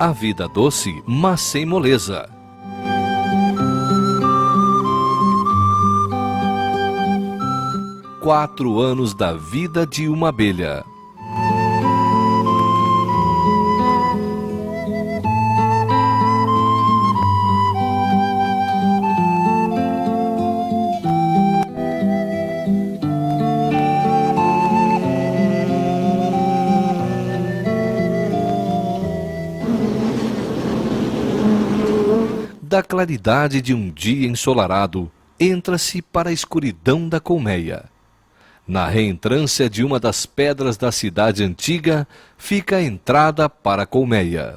A vida doce, mas sem moleza. Quatro anos da vida de uma abelha. Da claridade de um dia ensolarado, entra-se para a escuridão da colmeia. Na reentrância de uma das pedras da cidade antiga, fica a entrada para a colmeia.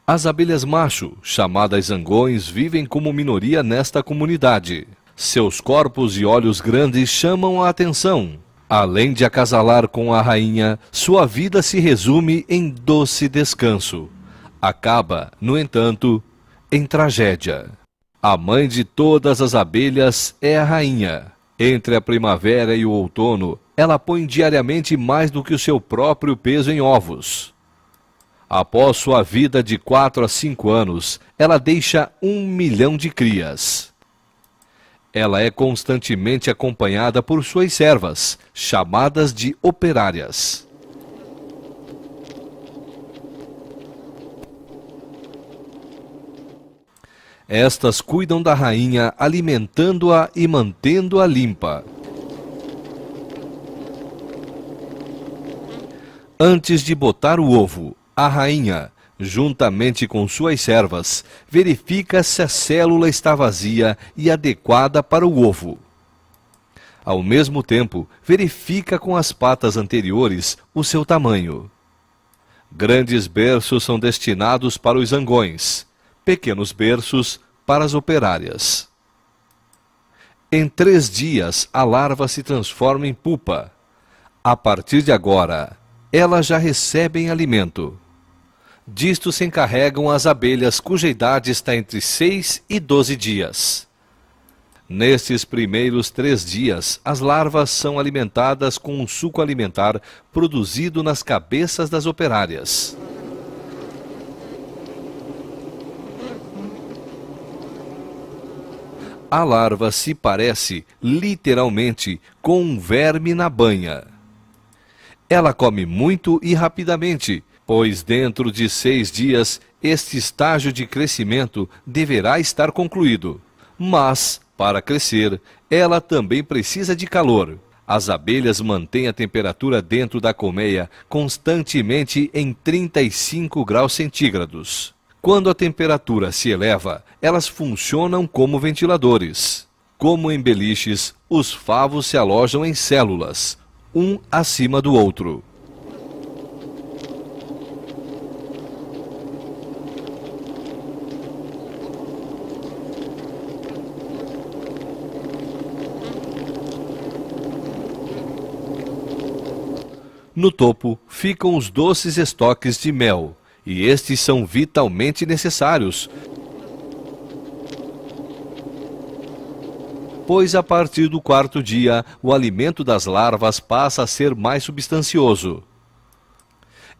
As abelhas macho, chamadas zangões, vivem como minoria nesta comunidade. Seus corpos e olhos grandes chamam a atenção. Além de acasalar com a rainha, sua vida se resume em doce descanso. Acaba, no entanto, em tragédia. A mãe de todas as abelhas é a rainha. Entre a primavera e o outono, ela põe diariamente mais do que o seu próprio peso em ovos. Após sua vida de 4 a 5 anos, ela deixa 1 milhão de crias. Ela é constantemente acompanhada por suas servas, chamadas de operárias. Estas cuidam da rainha, alimentando-a e mantendo-a limpa. Antes de botar o ovo, a rainha, juntamente com suas servas, verifica se a célula está vazia e adequada para o ovo. Ao mesmo tempo, verifica com as patas anteriores o seu tamanho. Grandes berços são destinados para os zangões, pequenos berços para as operárias. Em 3 dias, a larva se transforma em pupa. A partir de agora, elas já recebem alimento. Disto se encarregam as abelhas cuja idade está entre 6 e 12 dias. Nestes primeiros 3 dias, as larvas são alimentadas com um suco alimentar produzido nas cabeças das operárias. A larva se parece, literalmente, com um verme na banha. Ela come muito e rapidamente, pois dentro de 6 dias, este estágio de crescimento deverá estar concluído. Mas, para crescer, ela também precisa de calor. As abelhas mantêm a temperatura dentro da colmeia constantemente em 35 graus centígrados. Quando a temperatura se eleva, elas funcionam como ventiladores. Como em beliches, os favos se alojam em células, um acima do outro. No topo ficam os doces estoques de mel, e estes são vitalmente necessários, pois a partir do 4º dia, o alimento das larvas passa a ser mais substancioso.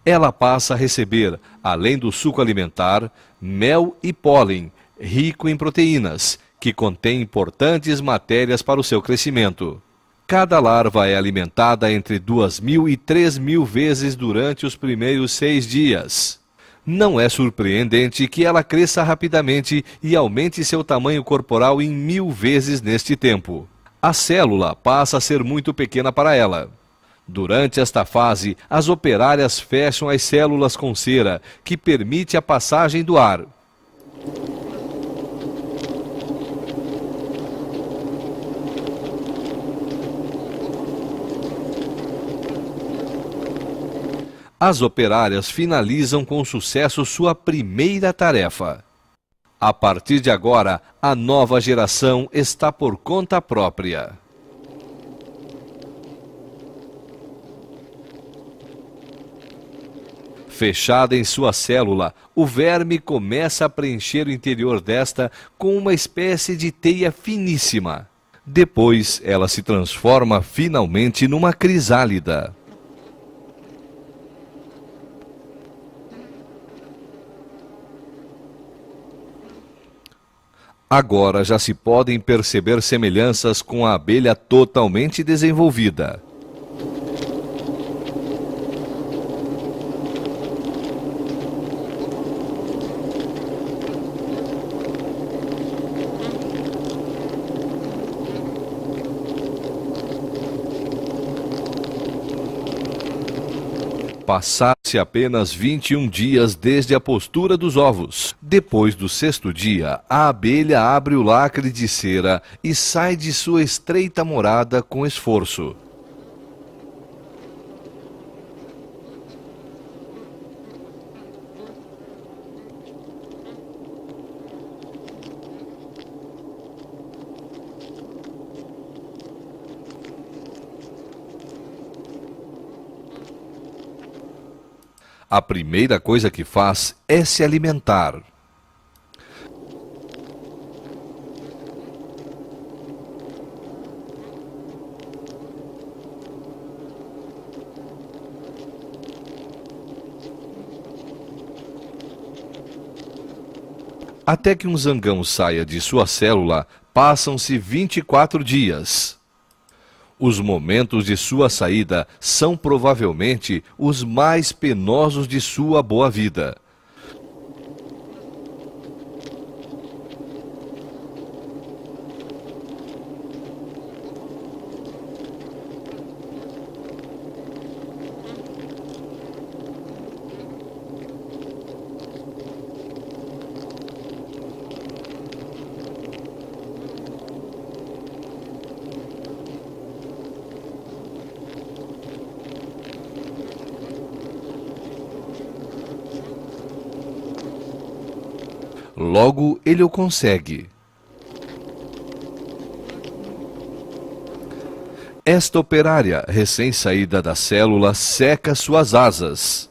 Ela passa a receber, além do suco alimentar, mel e pólen, rico em proteínas, que contém importantes matérias para o seu crescimento. Cada larva é alimentada entre 2.000 e 3.000 vezes durante os primeiros 6 dias. Não é surpreendente que ela cresça rapidamente e aumente seu tamanho corporal em 1000 vezes neste tempo. A célula passa a ser muito pequena para ela. Durante esta fase, as operárias fecham as células com cera, que permite a passagem do ar. As operárias finalizam com sucesso sua primeira tarefa. A partir de agora, a nova geração está por conta própria. Fechada em sua célula, o verme começa a preencher o interior desta com uma espécie de teia finíssima. Depois, ela se transforma finalmente numa crisálida. Agora já se podem perceber semelhanças com a abelha totalmente desenvolvida. Passaram-se apenas 21 dias desde a postura dos ovos. Depois do sexto dia, a abelha abre o lacre de cera e sai de sua estreita morada com esforço. A primeira coisa que faz é se alimentar. Até que um zangão saia de sua célula, passam-se 24 dias. Os momentos de sua saída são provavelmente os mais penosos de sua boa vida. Logo, ele o consegue. Esta operária, recém-saída da célula, seca suas asas.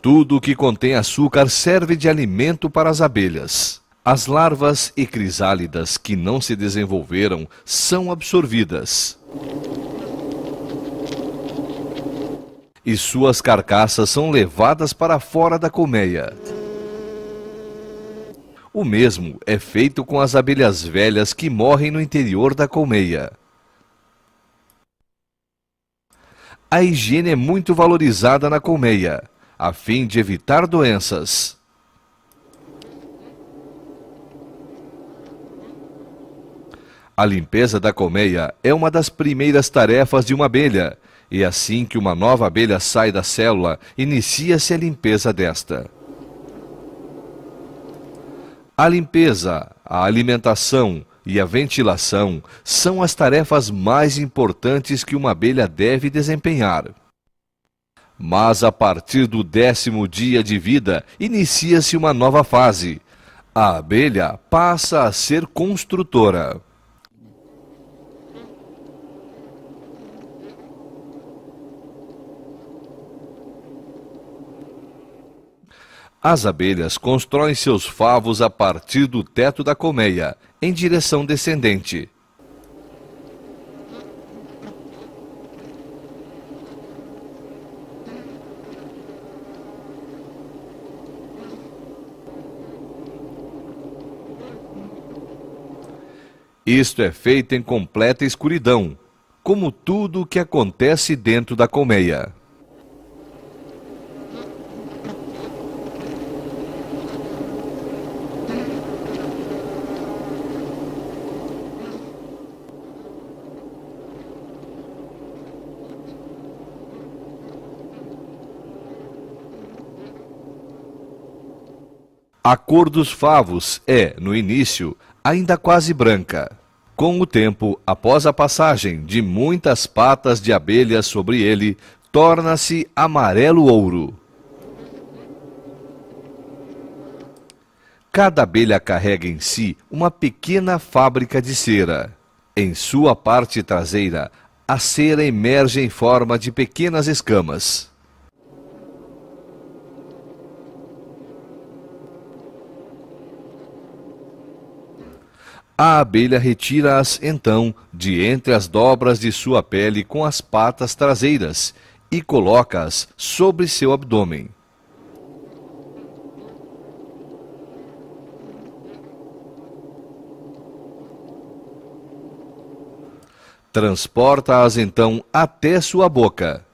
Tudo o que contém açúcar serve de alimento para as abelhas. As larvas e crisálidas que não se desenvolveram são absorvidas. E suas carcaças são levadas para fora da colmeia. O mesmo é feito com as abelhas velhas que morrem no interior da colmeia. A higiene é muito valorizada na colmeia, a fim de evitar doenças. A limpeza da colmeia é uma das primeiras tarefas de uma abelha, e assim que uma nova abelha sai da célula, inicia-se a limpeza desta. A limpeza, a alimentação e a ventilação são as tarefas mais importantes que uma abelha deve desempenhar. Mas a partir do 10º dia de vida, inicia-se uma nova fase. A abelha passa a ser construtora. As abelhas constroem seus favos a partir do teto da colmeia, em direção descendente. Isto é feito em completa escuridão, como tudo o que acontece dentro da colmeia. A cor dos favos é, no início, ainda quase branca. Com o tempo, após a passagem de muitas patas de abelhas sobre ele, torna-se amarelo-ouro. Cada abelha carrega em si uma pequena fábrica de cera. Em sua parte traseira, a cera emerge em forma de pequenas escamas. A abelha retira-as, então, de entre as dobras de sua pele com as patas traseiras e coloca-as sobre seu abdômen. Transporta-as, então, até sua boca.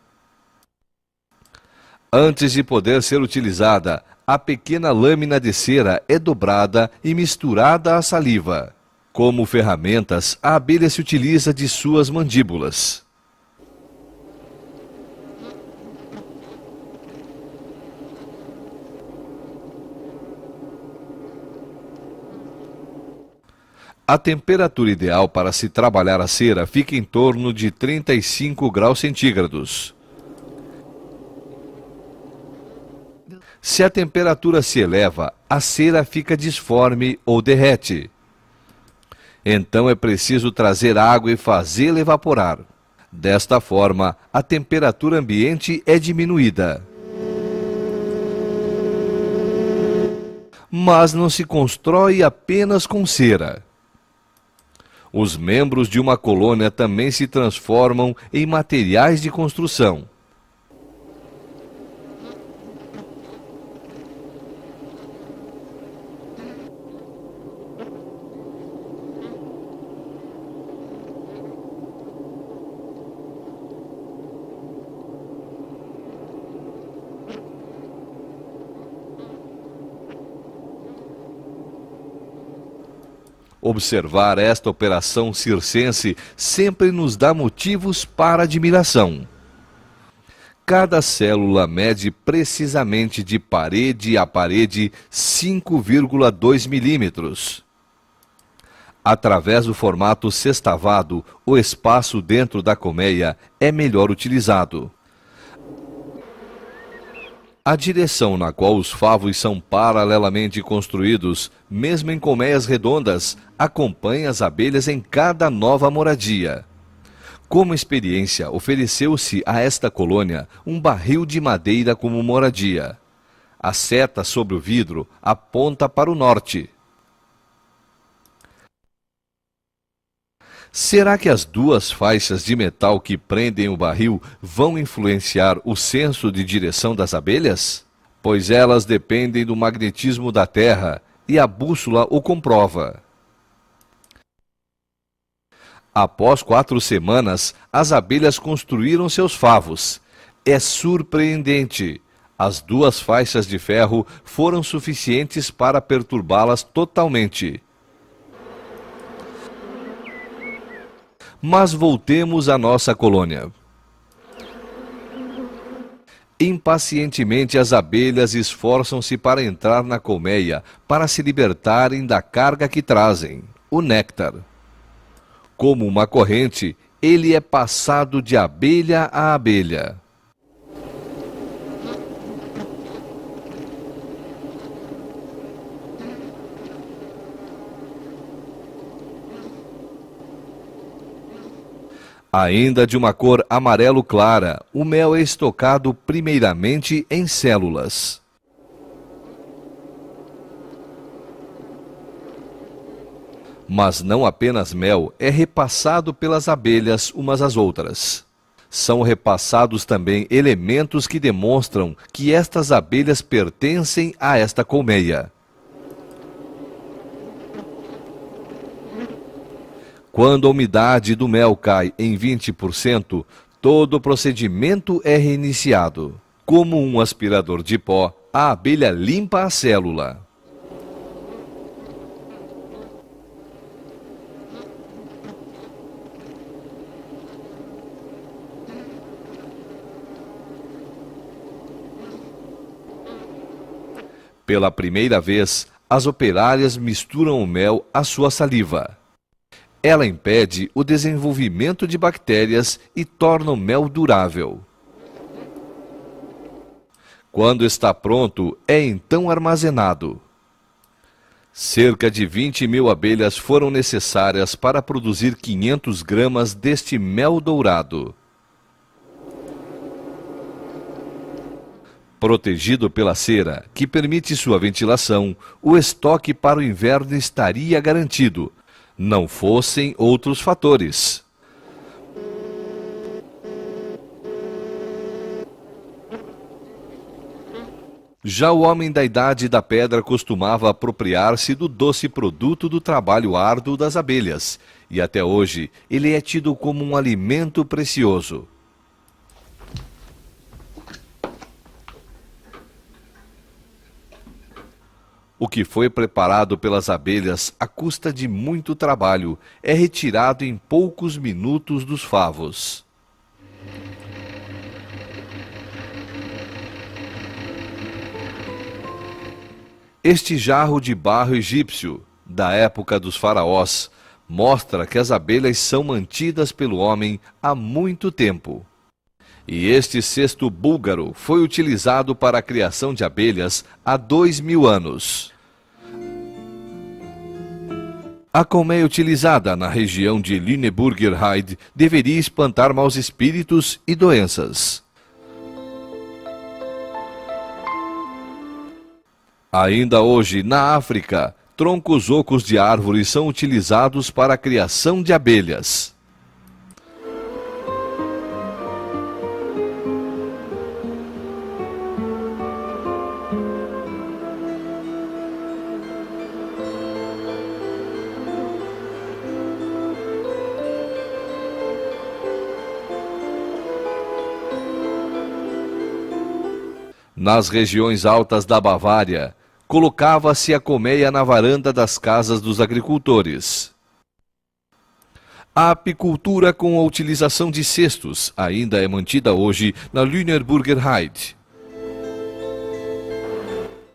Antes de poder ser utilizada, a pequena lâmina de cera é dobrada e misturada à saliva. Como ferramentas, a abelha se utiliza de suas mandíbulas. A temperatura ideal para se trabalhar a cera fica em torno de 35 graus centígrados. Se a temperatura se eleva, a cera fica disforme ou derrete. Então é preciso trazer água e fazê-la evaporar. Desta forma, a temperatura ambiente é diminuída. Mas não se constrói apenas com cera. Os membros de uma colônia também se transformam em materiais de construção. Observar esta operação circense sempre nos dá motivos para admiração. Cada célula mede precisamente de parede a parede 5,2 milímetros. Através do formato sextavado, o espaço dentro da colmeia é melhor utilizado. A direção na qual os favos são paralelamente construídos, mesmo em colmeias redondas, acompanha as abelhas em cada nova moradia. Como experiência, ofereceu-se a esta colônia um barril de madeira como moradia. A seta sobre o vidro aponta para o norte. Será que as duas faixas de metal que prendem o barril vão influenciar o senso de direção das abelhas? Pois elas dependem do magnetismo da Terra e a bússola o comprova. Após 4 semanas, as abelhas construíram seus favos. É surpreendente. As duas faixas de ferro foram suficientes para perturbá-las totalmente. Mas voltemos à nossa colônia. Impacientemente as abelhas esforçam-se para entrar na colmeia, para se libertarem da carga que trazem, o néctar. Como uma corrente, ele é passado de abelha a abelha. Ainda de uma cor amarelo clara, o mel é estocado primeiramente em células. Mas não apenas mel é repassado pelas abelhas umas às outras. São repassados também elementos que demonstram que estas abelhas pertencem a esta colmeia. Quando a umidade do mel cai em 20%, todo o procedimento é reiniciado. Como um aspirador de pó, a abelha limpa a célula. Pela primeira vez, as operárias misturam o mel à sua saliva. Ela impede o desenvolvimento de bactérias e torna o mel durável. Quando está pronto, é então armazenado. Cerca de 20.000 abelhas foram necessárias para produzir 500 gramas deste mel dourado. Protegido pela cera, que permite sua ventilação, o estoque para o inverno estaria garantido. não fossem outros fatores. Já o homem da Idade da Pedra costumava apropriar-se do doce produto do trabalho árduo das abelhas, e até hoje ele é tido como um alimento precioso. O que foi preparado pelas abelhas à custa de muito trabalho é retirado em poucos minutos dos favos. Este jarro de barro egípcio, da época dos faraós, mostra que as abelhas são mantidas pelo homem há muito tempo. E este cesto búlgaro foi utilizado para a criação de abelhas há 2000 anos. A colmeia utilizada na região de Lüneburger Heide deveria espantar maus espíritos e doenças. Ainda hoje, na África, troncos ocos de árvores são utilizados para a criação de abelhas. Nas regiões altas da Bavária, colocava-se a colmeia na varanda das casas dos agricultores. A apicultura com a utilização de cestos ainda é mantida hoje na Lüneburger Heide.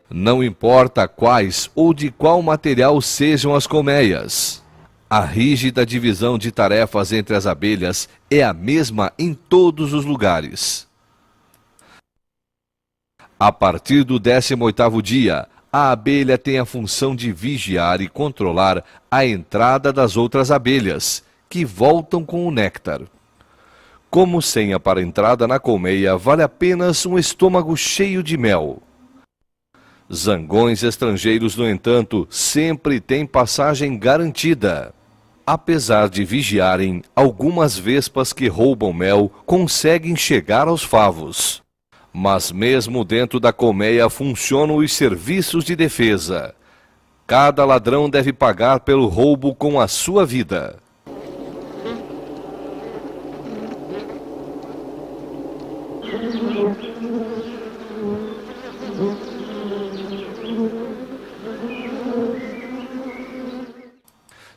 Não importa quais ou de qual material sejam as colmeias, a rígida divisão de tarefas entre as abelhas é a mesma em todos os lugares. A partir do 18º dia, a abelha tem a função de vigiar e controlar a entrada das outras abelhas, que voltam com o néctar. Como senha para a entrada na colmeia, vale apenas um estômago cheio de mel. Zangões estrangeiros, no entanto, sempre têm passagem garantida. Apesar de vigiarem, algumas vespas que roubam mel conseguem chegar aos favos. Mas mesmo dentro da colmeia funcionam os serviços de defesa. Cada ladrão deve pagar pelo roubo com a sua vida.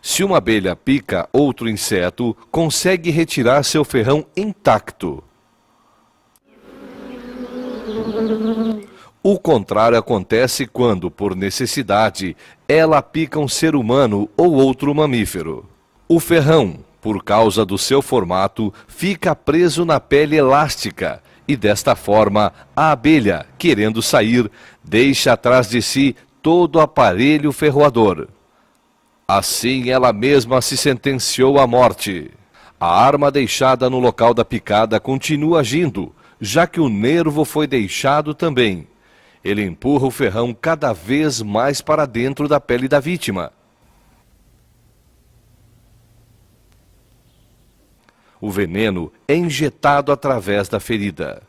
Se uma abelha pica outro inseto, consegue retirar seu ferrão intacto. O contrário acontece quando, por necessidade, ela pica um ser humano ou outro mamífero. O ferrão, por causa do seu formato, fica preso na pele elástica e, desta forma, a abelha, querendo sair, deixa atrás de si todo o aparelho ferroador. Assim, ela mesma se sentenciou à morte. A arma deixada no local da picada continua agindo, já que o nervo foi deixado também. Ele empurra o ferrão cada vez mais para dentro da pele da vítima. O veneno é injetado através da ferida.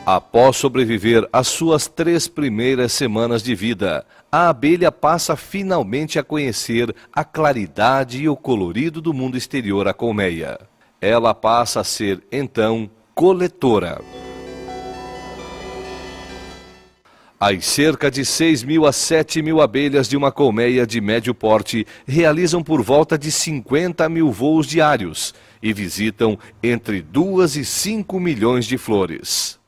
Após sobreviver às suas 3 primeiras semanas de vida, a abelha passa finalmente a conhecer a claridade e o colorido do mundo exterior à colmeia. Ela passa a ser, então, coletora. As cerca de 6.000 a 7.000 abelhas de uma colmeia de médio porte realizam por volta de 50.000 voos diários e visitam entre 2 e 5 milhões de flores.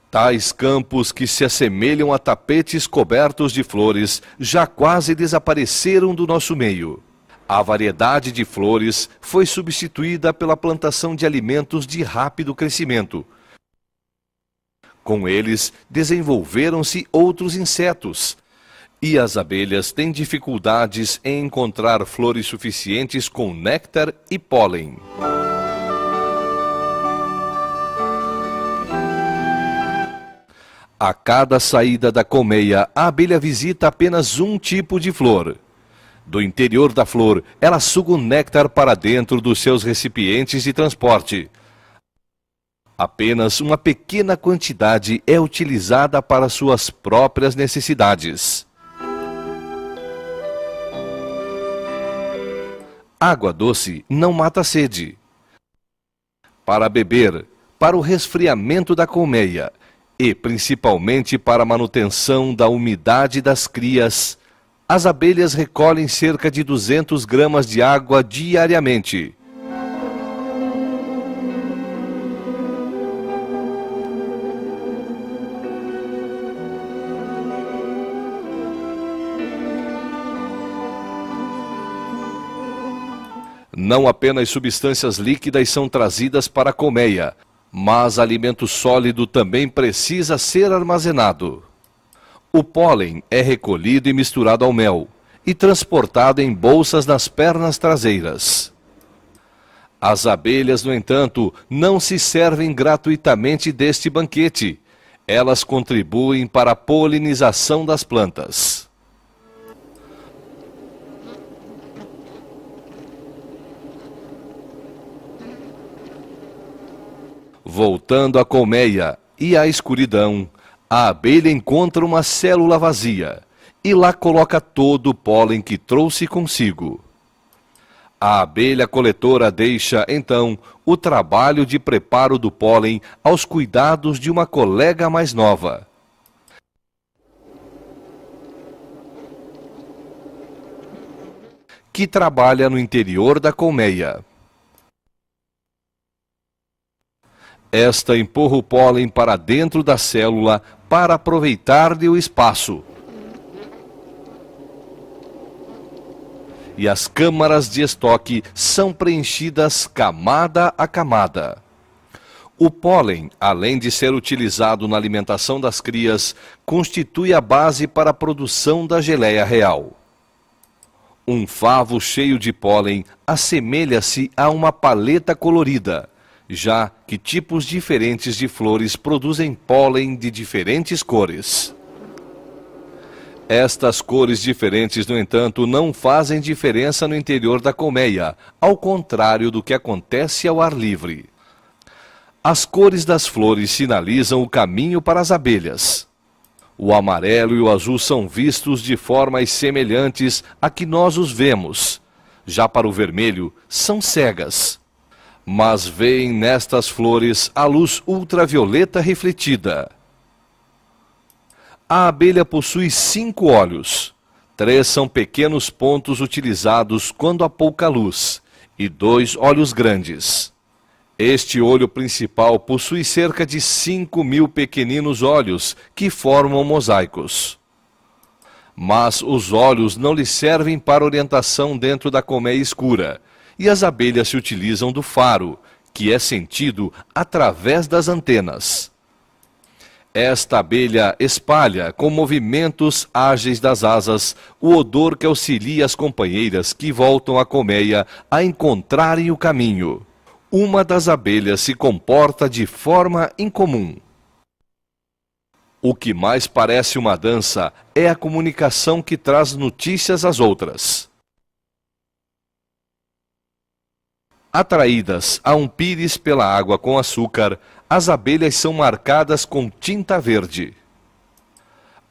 Tais campos, que se assemelham a tapetes cobertos de flores, já quase desapareceram do nosso meio. A variedade de flores foi substituída pela plantação de alimentos de rápido crescimento. Com eles, desenvolveram-se outros insetos. E as abelhas têm dificuldades em encontrar flores suficientes com néctar e pólen. A cada saída da colmeia, a abelha visita apenas um tipo de flor. Do interior da flor, ela suga o néctar para dentro dos seus recipientes de transporte. Apenas uma pequena quantidade é utilizada para suas próprias necessidades. Água doce não mata a sede. Para beber, para o resfriamento da colmeia e principalmente para a manutenção da umidade das crias, as abelhas recolhem cerca de 200 gramas de água diariamente. Não apenas substâncias líquidas são trazidas para a colmeia, mas alimento sólido também precisa ser armazenado. O pólen é recolhido e misturado ao mel e transportado em bolsas nas pernas traseiras. As abelhas, no entanto, não se servem gratuitamente deste banquete. Elas contribuem para a polinização das plantas. Voltando à colmeia e à escuridão, a abelha encontra uma célula vazia e lá coloca todo o pólen que trouxe consigo. A abelha coletora deixa, então, o trabalho de preparo do pólen aos cuidados de uma colega mais nova. Que trabalha no interior da colmeia. Esta empurra o pólen para dentro da célula para aproveitar-lhe o espaço. E as câmaras de estoque são preenchidas camada a camada. O pólen, além de ser utilizado na alimentação das crias, constitui a base para a produção da geleia real. Um favo cheio de pólen assemelha-se a uma paleta colorida, já que tipos diferentes de flores produzem pólen de diferentes cores. Estas cores diferentes, no entanto, não fazem diferença no interior da colmeia, ao contrário do que acontece ao ar livre. As cores das flores sinalizam o caminho para as abelhas. O amarelo e o azul são vistos de formas semelhantes a que nós os vemos. Já para o vermelho, são cegas. Mas veem nestas flores a luz ultravioleta refletida. A abelha possui 5 olhos. 3 são pequenos pontos utilizados quando há pouca luz, e 2 olhos grandes. Este olho principal possui cerca de 5.000 pequeninos olhos que formam mosaicos. Mas os olhos não lhe servem para orientação dentro da colmeia escura, e as abelhas se utilizam do faro, que é sentido através das antenas. Esta abelha espalha, com movimentos ágeis das asas, o odor que auxilia as companheiras que voltam à colmeia a encontrarem o caminho. Uma das abelhas se comporta de forma incomum. O que mais parece uma dança é a comunicação que traz notícias às outras. Atraídas a um pires pela água com açúcar, as abelhas são marcadas com tinta verde.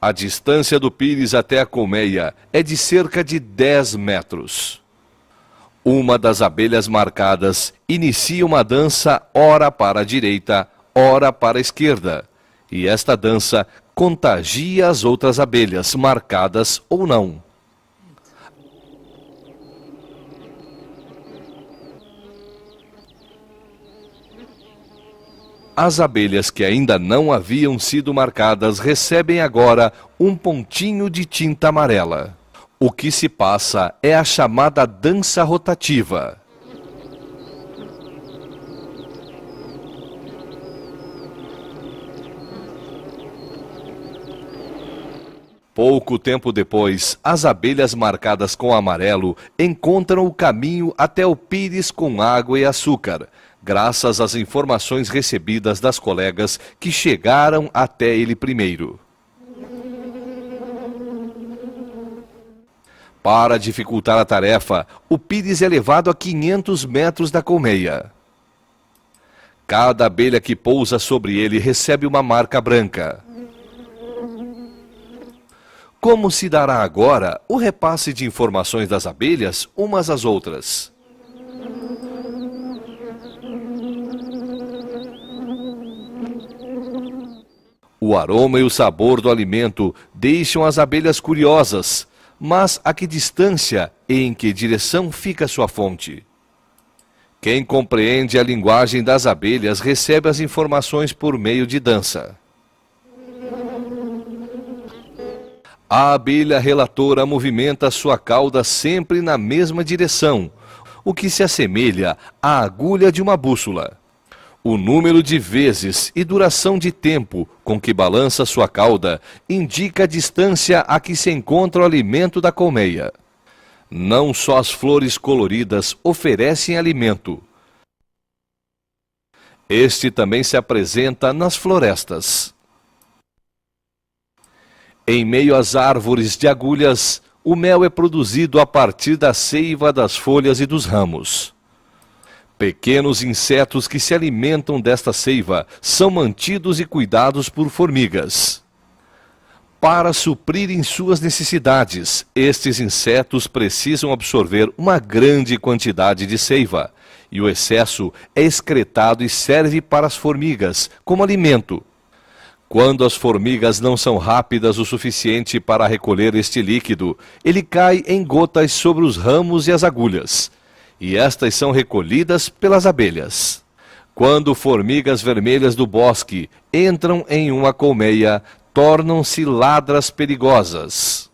A distância do pires até a colmeia é de cerca de 10 metros. Uma das abelhas marcadas inicia uma dança ora para a direita, ora para a esquerda, e esta dança contagia as outras abelhas, marcadas ou não. As abelhas que ainda não haviam sido marcadas recebem agora um pontinho de tinta amarela. O que se passa é a chamada dança rotativa. Pouco tempo depois, as abelhas marcadas com amarelo encontram o caminho até o pires com água e açúcar, graças às informações recebidas das colegas que chegaram até ele primeiro. Para dificultar a tarefa, o pires é levado a 500 metros da colmeia. Cada abelha que pousa sobre ele recebe uma marca branca. Como se dará agora o repasse de informações das abelhas umas às outras? O aroma e o sabor do alimento deixam as abelhas curiosas, mas a que distância e em que direção fica sua fonte? Quem compreende a linguagem das abelhas recebe as informações por meio de dança. A abelha relatora movimenta sua cauda sempre na mesma direção, o que se assemelha à agulha de uma bússola. O número de vezes e duração de tempo com que balança sua cauda indica a distância a que se encontra o alimento da colmeia. Não só as flores coloridas oferecem alimento. Este também se apresenta nas florestas. Em meio às árvores de agulhas, o mel é produzido a partir da seiva das folhas e dos ramos. Pequenos insetos que se alimentam desta seiva são mantidos e cuidados por formigas. Para suprirem suas necessidades, estes insetos precisam absorver uma grande quantidade de seiva, e o excesso é excretado e serve para as formigas como alimento. Quando as formigas não são rápidas o suficiente para recolher este líquido, ele cai em gotas sobre os ramos e as agulhas, e estas são recolhidas pelas abelhas. Quando formigas vermelhas do bosque entram em uma colmeia, tornam-se ladras perigosas.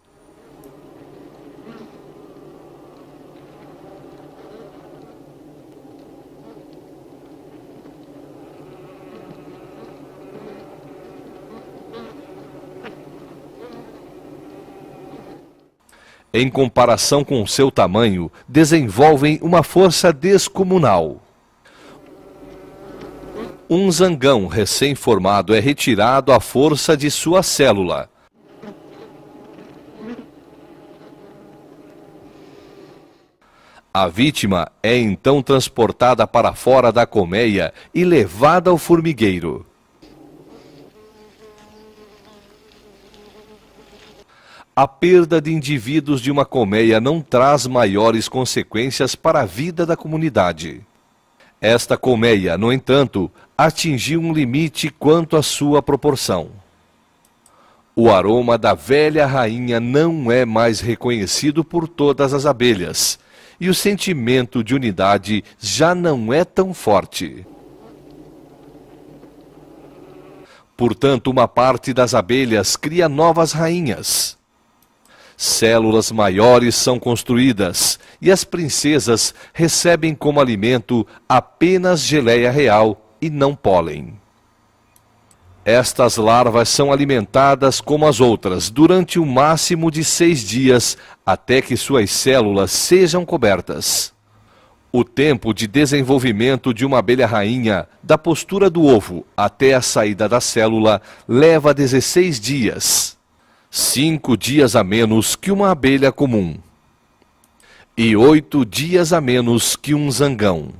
Em comparação com seu tamanho, desenvolvem uma força descomunal. Um zangão recém-formado é retirado à força de sua célula. A vítima é então transportada para fora da colmeia e levada ao formigueiro. A perda de indivíduos de uma colmeia não traz maiores consequências para a vida da comunidade. Esta colmeia, no entanto, atingiu um limite quanto à sua proporção. O aroma da velha rainha não é mais reconhecido por todas as abelhas, e o sentimento de unidade já não é tão forte. Portanto, uma parte das abelhas cria novas rainhas. Células maiores são construídas e as princesas recebem como alimento apenas geleia real e não pólen. Estas larvas são alimentadas como as outras durante o máximo de 6 dias até que suas células sejam cobertas. O tempo de desenvolvimento de uma abelha rainha, da postura do ovo até a saída da célula, leva 16 dias. 5 dias a menos que uma abelha comum, e 8 dias a menos que um zangão.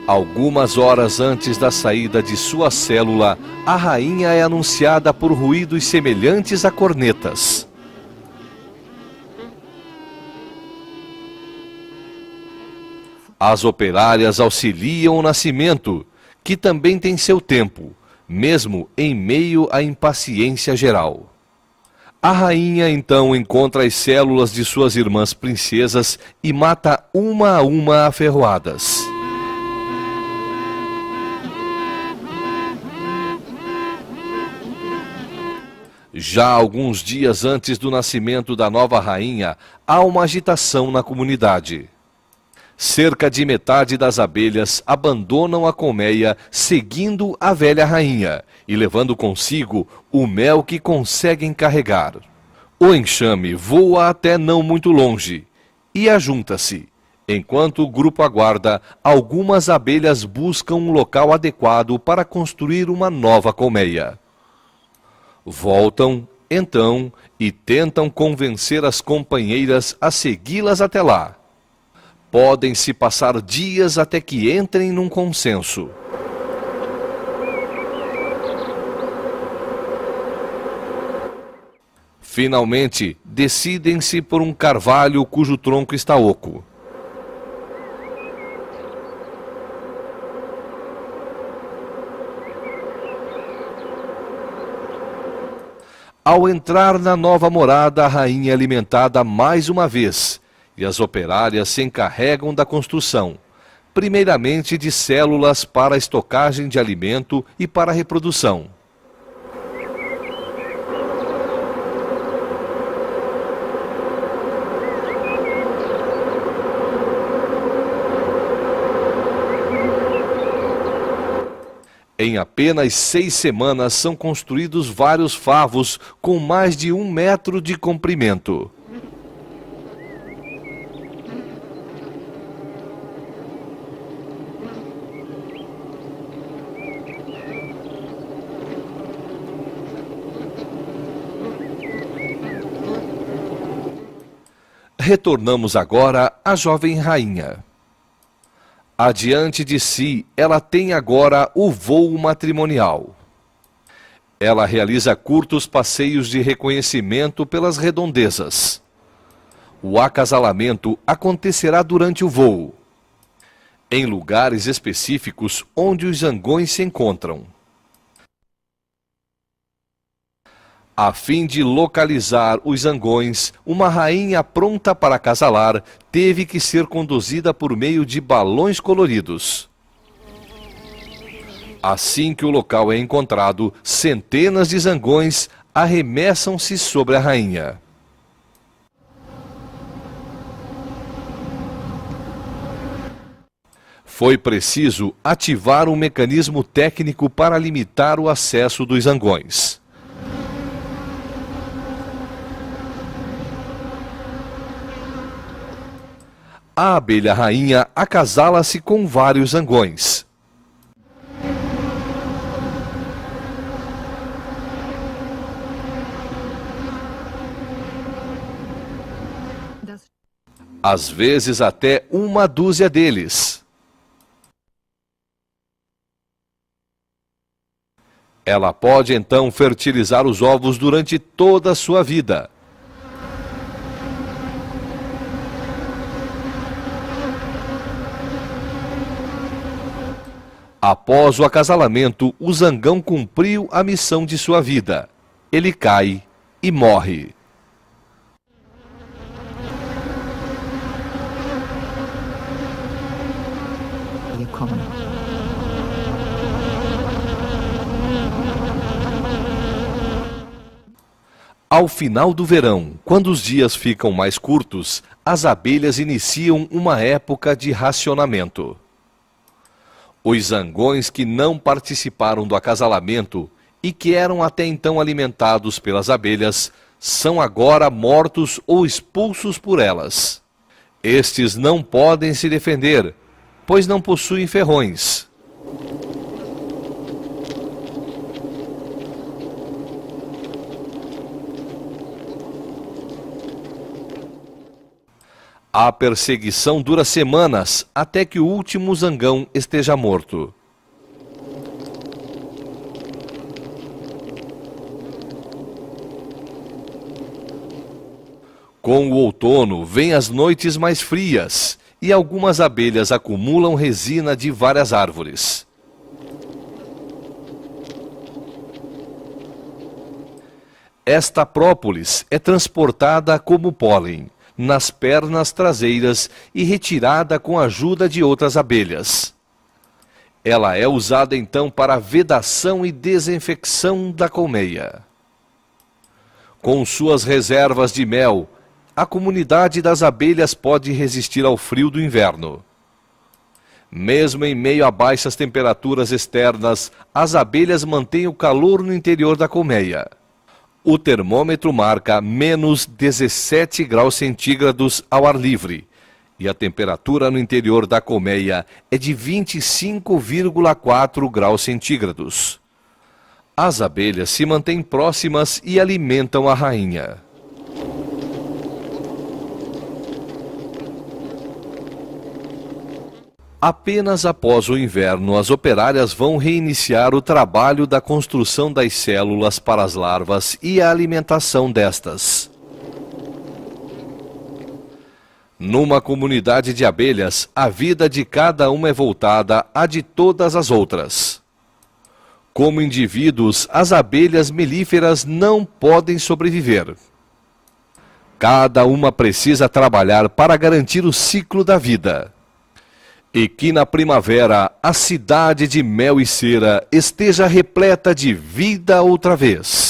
Algumas horas antes da saída de sua célula, a rainha é anunciada por ruídos semelhantes a cornetas. As operárias auxiliam o nascimento, que também tem seu tempo, mesmo em meio à impaciência geral. A rainha então encontra as células de suas irmãs princesas e mata uma a uma a ferroadas. Já alguns dias antes do nascimento da nova rainha, há uma agitação na comunidade. Cerca de metade das abelhas abandonam a colmeia seguindo a velha rainha e levando consigo o mel que conseguem carregar. O enxame voa até não muito longe e ajunta-se. Enquanto o grupo aguarda, algumas abelhas buscam um local adequado para construir uma nova colmeia. Voltam, então, e tentam convencer as companheiras a segui-las até lá. Podem se passar dias até que entrem num consenso. Finalmente, decidem-se por um carvalho cujo tronco está oco. Ao entrar na nova morada, a rainha é alimentada mais uma vez, e as operárias se encarregam da construção, primeiramente de células para a estocagem de alimento e para a reprodução. Em apenas 6 semanas são construídos vários favos com mais de 1 metro de comprimento. Retornamos agora à jovem rainha. Adiante de si, ela tem agora o voo matrimonial. Ela realiza curtos passeios de reconhecimento pelas redondezas. O acasalamento acontecerá durante o voo, em lugares específicos onde os zangões se encontram. A fim de localizar os zangões, uma rainha pronta para acasalar teve que ser conduzida por meio de balões coloridos. Assim que o local é encontrado, centenas de zangões arremessam-se sobre a rainha. Foi preciso ativar um mecanismo técnico para limitar o acesso dos zangões. A abelha rainha acasala-se com vários zangões. Às vezes até 1 dúzia deles. Ela pode então fertilizar os ovos durante toda a sua vida. Após o acasalamento, o zangão cumpriu a missão de sua vida. Ele cai e morre. Ao final do verão, quando os dias ficam mais curtos, as abelhas iniciam uma época de racionamento. Os zangões que não participaram do acasalamento e que eram até então alimentados pelas abelhas, são agora mortos ou expulsos por elas. Estes não podem se defender, pois não possuem ferrões. A perseguição dura semanas até que o último zangão esteja morto. Com o outono vêm as noites mais frias e algumas abelhas acumulam resina de várias árvores. Esta própolis é transportada como pólen nas pernas traseiras e retirada com a ajuda de outras abelhas. Ela é usada então para a vedação e desinfecção da colmeia. Com suas reservas de mel, a comunidade das abelhas pode resistir ao frio do inverno. Mesmo em meio a baixas temperaturas externas, as abelhas mantêm o calor no interior da colmeia. O termômetro marca menos 17 graus centígrados ao ar livre, e a temperatura no interior da colmeia é de 25,4 graus centígrados. As abelhas se mantêm próximas e alimentam a rainha. Apenas após o inverno, as operárias vão reiniciar o trabalho da construção das células para as larvas e a alimentação destas. Numa comunidade de abelhas, a vida de cada uma é voltada à de todas as outras. Como indivíduos, as abelhas melíferas não podem sobreviver. Cada uma precisa trabalhar para garantir o ciclo da vida. E que na primavera a cidade de mel e cera esteja repleta de vida outra vez.